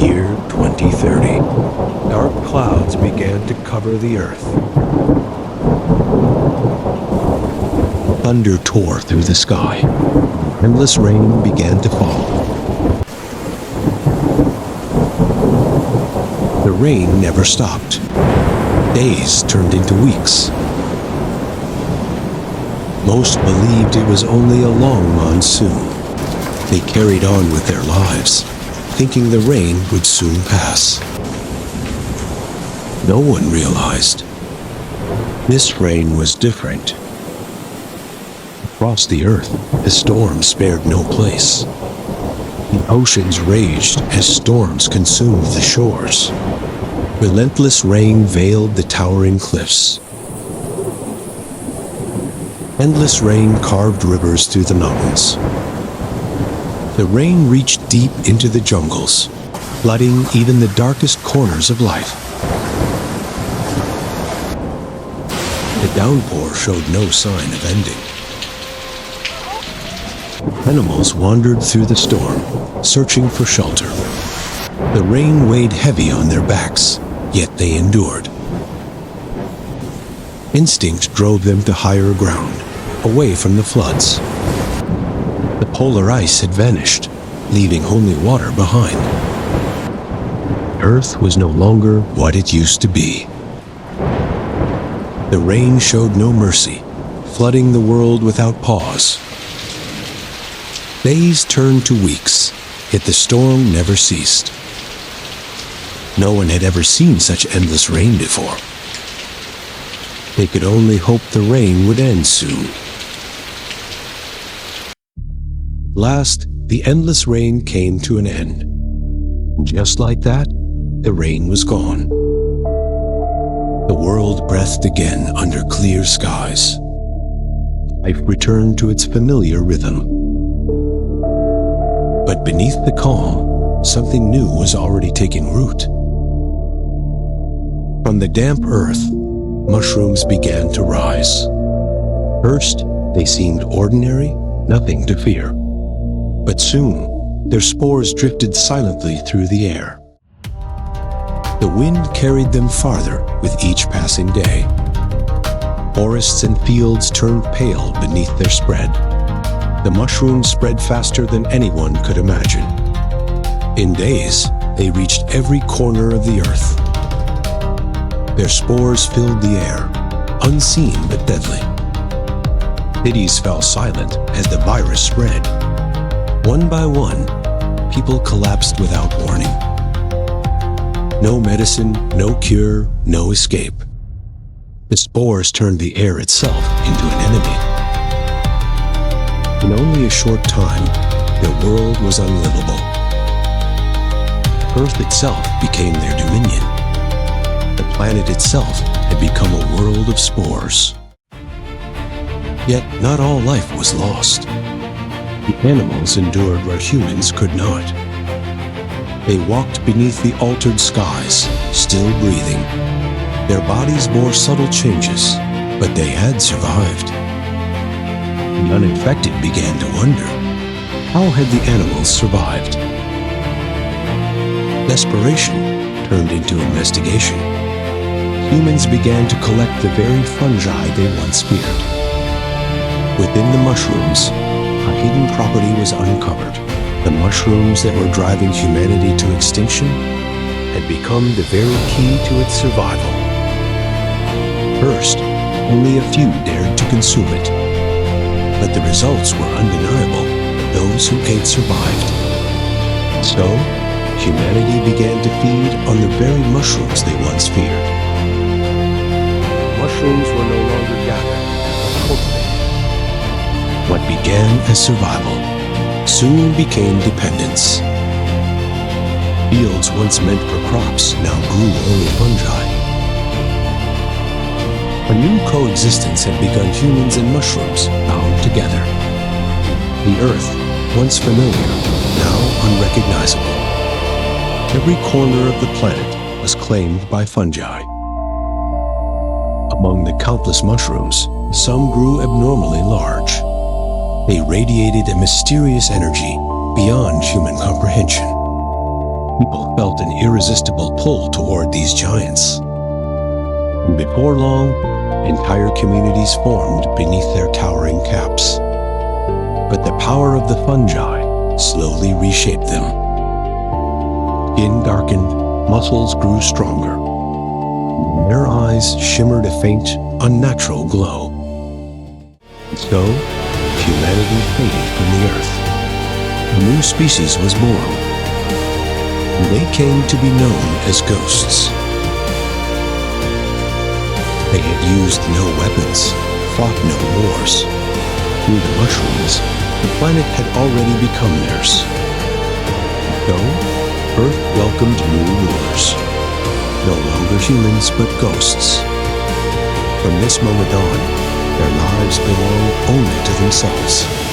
Year 2030. Dark clouds began to cover the earth. Thunder tore through the sky. Endless rain began to fall. The rain never stopped. Days turned into weeks. Most believed it was only a long monsoon. They carried on with their lives, thinking the rain would soon pass. No one realized this rain was different. Across the earth, the storm spared no place. The oceans raged as storms consumed the shores. Relentless rain veiled the towering cliffs. Endless rain carved rivers through the mountains. The rain reached deep into the jungles, flooding even the darkest corners of life. The downpour showed no sign of ending. Animals wandered through the storm, searching for shelter. The rain weighed heavy on their backs, yet they endured. Instinct drove them to higher ground, away from the floods. The polar ice had vanished, leaving only water behind. Earth was no longer what it used to be. The rain showed no mercy, flooding the world without pause. Days turned to weeks, yet the storm never ceased. No one had ever seen such endless rain before. They could only hope the rain would end soon. At last, the endless rain came to an end. Just like that, the rain was gone. The world breathed again under clear skies. Life returned to its familiar rhythm. But beneath the calm, something new was already taking root. From the damp earth, mushrooms began to rise. First, they seemed ordinary, nothing to fear. But soon, their spores drifted silently through the air. The wind carried them farther with each passing day. Forests and fields turned pale beneath their spread. The mushrooms spread faster than anyone could imagine. In days, they reached every corner of the earth. Their spores filled the air, unseen but deadly. Cities fell silent as the virus spread. One by one, people collapsed without warning. No medicine, no cure, no escape. The spores turned the air itself into an enemy. In only a short time, their world was unlivable. Earth itself became their dominion. The planet itself had become a world of spores. Yet not all life was lost. The animals endured where humans could not. They walked beneath the altered skies, still breathing. Their bodies bore subtle changes, but they had survived. The uninfected began to wonder, how had the animals survived? Desperation turned into investigation. Humans began to collect the very fungi they once feared. Within the mushrooms, a hidden property was uncovered. The mushrooms that were driving humanity to extinction had become the very key to its survival. First, only a few dared to consume it. But the results were undeniable. Those who ate survived. So, humanity began to feed on the very mushrooms they once feared. Mushrooms were no longer gathered, but cultivated. What began as survival soon became dependence. Fields once meant for crops now grew only fungi. A new coexistence had begun, humans and mushrooms bound together. The earth, once familiar, now unrecognizable. Every corner of the planet was claimed by fungi. Among the countless mushrooms, some grew abnormally large. They radiated a mysterious energy beyond human comprehension. People felt an irresistible pull toward these giants. And before long, entire communities formed beneath their towering caps. But the power of the fungi slowly reshaped them. Skin darkened, muscles grew stronger. Their eyes shimmered a faint, unnatural glow. And so, humanity faded from the earth. A new species was born. They came to be known as ghosts. They had used no weapons, fought no wars. Through the mushrooms, the planet had already become theirs. So, Earth welcomed new rulers. No longer humans, but ghosts. From this moment on, their lives belonged only to themselves.